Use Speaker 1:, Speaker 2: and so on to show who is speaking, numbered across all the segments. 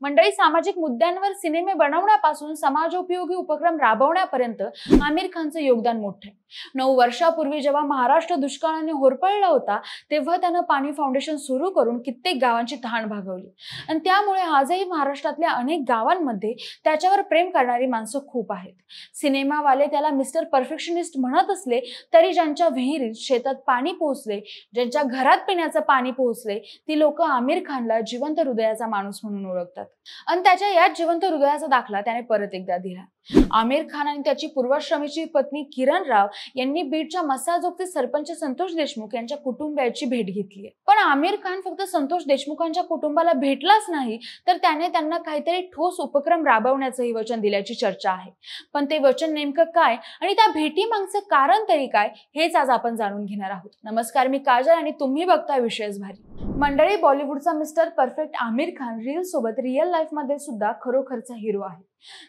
Speaker 1: मंडळी, सामाजिक मुद्द्यांवर सिनेमे बनवण्यापासून समाजोपयोगी उपक्रम राबवण्यापर्यंत आमिर खानचं योगदान मोठं आहे। 9 वर्षापूर्वी जेव्हा महाराष्ट्र दुष्काळाने होरपळला होता, तेव्हा त्यानं पाणी फाउंडेशन सुरू करून कित्येक गावांची तहान भागवली आणि त्यामुळे आजही महाराष्ट्रातल्या अनेक गावांमध्ये त्याच्यावर प्रेम करणारी माणसं खूप आहेत। सिनेमावाले त्याला मिस्टर परफेक्शनिस्ट म्हणत असले तरी ज्यांच्या विहिरीत शेतात पाणी पोहोचले, ज्यांच्या घरात पिण्याचं पाणी पोहोचले, ती लोक आमिर खानला जिवंत हृदयाचा माणूस म्हणून ओळखतात आणि त्याच्या याच जिवंत हृदयाचा दाखला त्याने परत एकदा दिला। आमिर खान आणि त्याची पूर्वाश्रमीची पत्नी किरण राव यांनी बीडच्या मसाजोगचे सरपंच संतोष देशमुख यांच्या कुटुंबियाची भेट घेतली आहे। पण आमिर खान फक्त संतोष देशमुखांच्या कुटुंबाला भेटलाच नाही, तर त्याने त्यांना काहीतरी ठोस उपक्रम राबवण्याचंही वचन दिल्याची चर्चा आहे। पण ते वचन नेमकं काय आणि त्या भेटीमागचं कारण तरी काय, हेच आज आपण जाणून घेणार आहोत। नमस्कार, मी काजल आणि तुम्ही बघताय विशेष भारी। मंडळी, बॉलिवूडचा mister perfect Aamir Khan reel सोबत रिअल लाईफ मध्ये सुद्धा खरोखरचा हिरो आहे।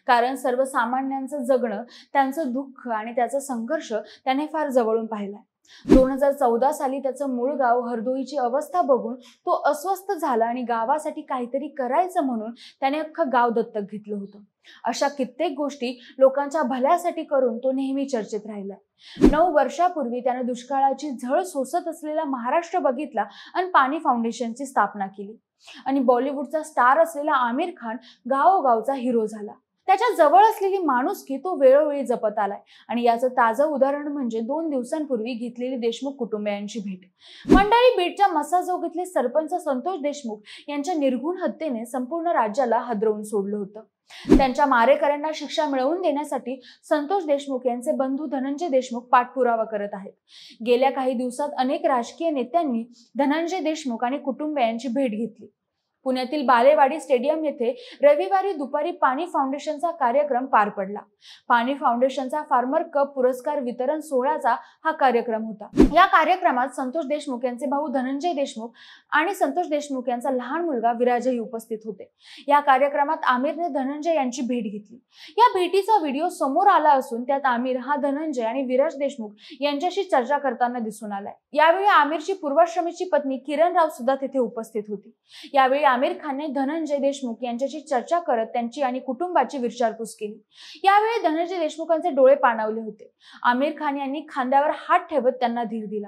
Speaker 1: कारण सर्वसामान्यांचं जगणं, त्यांचं दुःख आणि त्याचा संघर्ष त्याने फार जवळून पाहिलाय। 2014 साली त्याचं मूळ गाव हरदोईची अवस्था बघून तो अस्वस्थ झाला आणि गावासाठी काहीतरी करायचं म्हणून त्याने अख्खं गाव दत्तक घेतलं होतं। अशा कित्येक गोष्टी लोकांच्या भल्यासाठी करून तो नेहमी चर्चेत राहिला। 9 वर्षापूर्वी त्याने दुष्काळाची झळ सोसत असलेला महाराष्ट्र बघितला आणि पाणी फाउंडेशनची स्थापना केली आणि बॉलिवूडचा स्टार असलेला आमिर खान गावोगावचा हिरो झाला। त्याच्या जवळ असलेली माणुसकी तो वेळोवेळी जपत आलाय आणि याचं ताजं उदाहरण म्हणजे 2 दिवसांपूर्वी घेतलेली देशमुख कुटुंबियांची भेट। मंडळी, बीडच्या मसाजोगीतले सरपंच संतोष देशमुख यांच्या निर्घुण हत्येने संपूर्ण राज्याला हादरवून सोडलं होतं। त्यांच्या मारेकऱ्यांना शिक्षा मिळवून देण्यासाठी संतोष देशमुख यांचे बंधू धनंजय देशमुख पाठपुरावा करत आहेत। गेल्या काही दिवसात अनेक राजकीय नेत्यांनी धनंजय देशमुख आणि कुटुंबियांची भेट घेतली। पुण्यातील बालेवाडी स्टेडियम येथे रविवारी दुपारी पाणी फाउंडेशनचा कार्यक्रम पार पडला। पाणी फाउंडेशनचा फार्मर कप पुरस्कार वितरण सोहळ्याचा हा कार्यक्रम होता। या कार्यक्रमात संतोष देशमुख यांचे भाऊ धनंजय देशमुख आणि संतोष देशमुख यांचा लहान मुलगा विराजही उपस्थित होते। या कार्यक्रमात आमिरने धनंजय यांची भेट घेतली। या भेटीचा व्हिडिओ समोर आला असून त्यात आमिर हा धनंजय आणि विराज देशमुख यांच्याशी चर्चा करताना दिसून आलाय। यावेळी आमिरची पूर्वाश्रमीची पत्नी किरण राव सुद्धा तिथे उपस्थित होती। यावेळी आमिर खानने धनंजय देशमुख यांच्याशी चर्चा करत त्यांची आणि कुटुंबाची विचारपूस केली। यावेळी धनंजय देशमुखांचे डोळे पाणावले होते। आमिर खान यांनी खांद्यावर हात ठेवत त्यांना धीर दिला,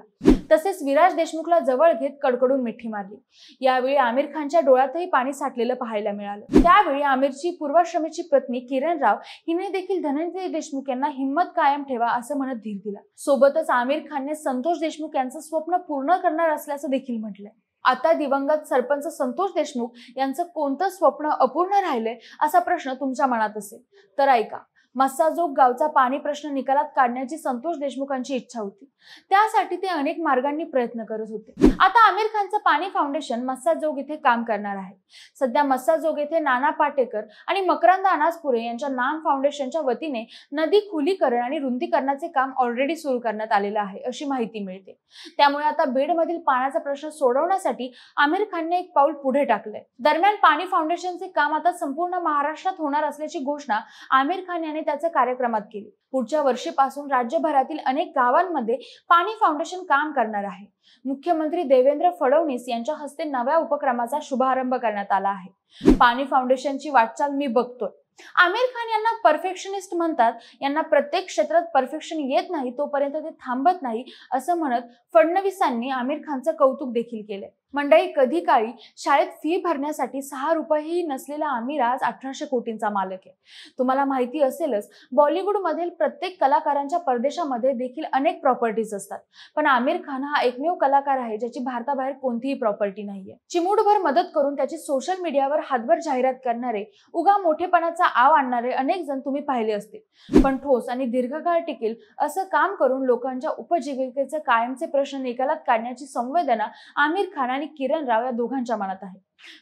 Speaker 1: तसेच विराज देशमुखला जवळ घेत कडकडून मिठी मारली। यावेळी आमिर खानच्या डोळ्यातही पाणी साठलेलं पाहायला मिळालं। त्यावेळी आमिरची पूर्वाश्रमीची पत्नी किरण राव हिने देखील धनंजय देशमुख यांना हिम्मत कायम ठेवा असं म्हणत धीर दिला। सोबतच आमिर खानने संतोष देशमुख यांचं स्वप्न पूर्ण करणार असल्याचं देखील म्हटलंय। आता दिवंगत सरपंच संतोष देशमुख यांचं कोणतं स्वप्न अपूर्ण राहिलंय असा प्रश्न तुमच्या मनात असेल तर ऐका। मसाजोग गावचा पाणी प्रश्न निकालात काढण्याची संतोष देशमुखांची इच्छा होती। त्यासाठी ते अनेक मार्गांनी प्रयत्न करत होते। आता आमिर खानचं पाणी फाउंडेशन मसाजोग इथे काम करणार आहे। सध्या मसाजोग येथे नाना पाटेकर आणि मकरंद अनासपुरे यांच्या नाम फाउंडेशनच्या वतीने नदी खुलीकरण आणि रुंदीकरणाचे काम ऑलरेडी सुरू करण्यात आलेलं आहे अशी माहिती मिळते। त्यामुळे आता बीडमधील पाण्याचा प्रश्न सोडवण्यासाठी आमिर खानने एक पाऊल पुढे टाकलंय। दरम्यान पाणी फाउंडेशनचे काम आता संपूर्ण महाराष्ट्रात होणार असल्याची घोषणा आमिर खान यांनी त्याच्या कार्यक्रमात केली। पुढच्या वर्षीपासून राज्यभरातील अनेक गावांमध्ये पाणी फाउंडेशन काम करणार आहे। मुख्यमंत्री देवेंद्र फडणवीस यांच्या हस्ते नव्या उपक्रमाचा शुभारंभ करण्यात आला आहे। पाणी फाउंडेशनची वाटचाल मी बघतोय। आमिर खान यांना परफेक्शनिस्ट म्हणतात। यांना प्रत्येक क्षेत्रात परफेक्शन येत नाही तोपर्यंत ते थांबत नाही असं म्हणत फडणवीसांनी आमिर खानचं कौतुक देखील केलंय। मंडळी, कधी काळी शाळेत फी भरण्यासाठी 6 रुपयेही नसलेला आमिर आज 1800 कोटींचा मालक आहे। तुम्हाला माहिती असेलच, बॉलिवूड मधील प्रत्येक कलाकारांच्या परदेशामध्ये देखील अनेक प्रॉपर्टीज असतात, पण आमिर खान हा एकमेव कलाकार आहे ज्याची भारताबाहेर कोणतीही प्रॉपर्टी नाहीये। चिमूटभर मदत करून त्याची सोशल मीडियावर हातभर जाहिरात करणारे, उगा मोठेपणाचा आव आणणारे अनेक जण तुम्ही पाहिले असतील, पण ठोस आणि दीर्घकाळ टिकेल असं काम करून लोकांच्या उपजीविकेचे कायमचे प्रश्न निकालात काढण्याची संवेदना आमिर खान आणि किरण राव या दोघांच्या मनात आहे।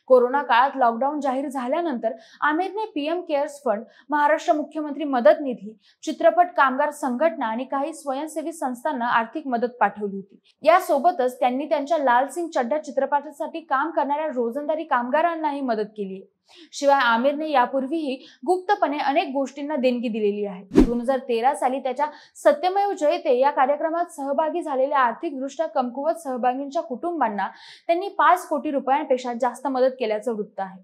Speaker 1: कोरोना काळात लॉकडाऊन जाहीर झाल्यानंतर आमिरने पीएम केअर्स फंड, महाराष्ट्र मुख्यमंत्री मदत निधी, चित्रपट कामगार संघटना आणि काही स्वयंसेवी संस्थांना आर्थिक मदत पाठवली होती। यासोबतच त्यांनी त्यांच्या लाल सिंग चड्ढा चित्रपटासाठी काम करणाऱ्या रोजंदारी कामगारांनाही मदत केली आहे। शिवाय आमिरने यापूर्वीही गुप्तपणे अनेक गोष्टींना देणगी दिलेली आहे। 2013 साली त्याच्या सत्यमेव जयते या कार्यक्रमात सहभागी झालेल्या आर्थिकदृष्ट्या कमकुवत सहभागींच्या कुटुंबांना त्यांनी 5 कोटी रुपयांपेक्षा जास्त मदत केल्याचं वृत्त आहे।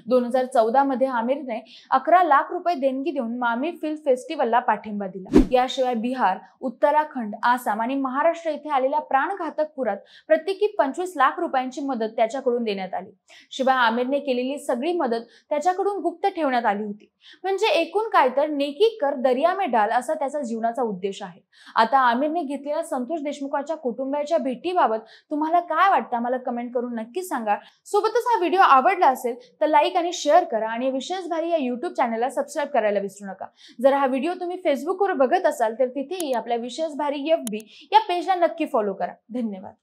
Speaker 1: 2014 मध्ये आमिरने 11 लाख रुपये देणगी देऊन मामी फिल्म फेस्टिवलला पाठिंबा दिला। याशिवाय बिहार, उत्तराखंड, आसाम आणि महाराष्ट्र येथे आलेल्या प्राणघातक पुरात प्रत्येकी 25 लाख रुपयांची मदत त्याच्याकडून देण्यात आली। शिवाय आमिरने केलेली सगळी मदत त्याच्याकडून गुप्त ठेवण्यात आली होती। म्हणजे एकूण काय तर नेकी कर दर्या में डाल असा त्याचा जीवनाचा उद्देश आहे। आता आमिरने घेतलेल्या संतोष देशमुखाच्या कुटुंबियाच्या भेटीबाबत तुम्हाला काय वाटतं मला कमेंट करून नक्की सांगा। सोबतच हा व्हिडिओ आवडला असेल तर लाईक आणि शेअर करा आणि विशेष भारी या YouTube चॅनलला सबस्क्राईब करायला विसरू नका। जर हा व्हिडिओ तुम्ही फेसबुकवर बघत असाल तर तिथेही आपल्या विशेष भारी FB या पेजला नक्की फॉलो करा। धन्यवाद।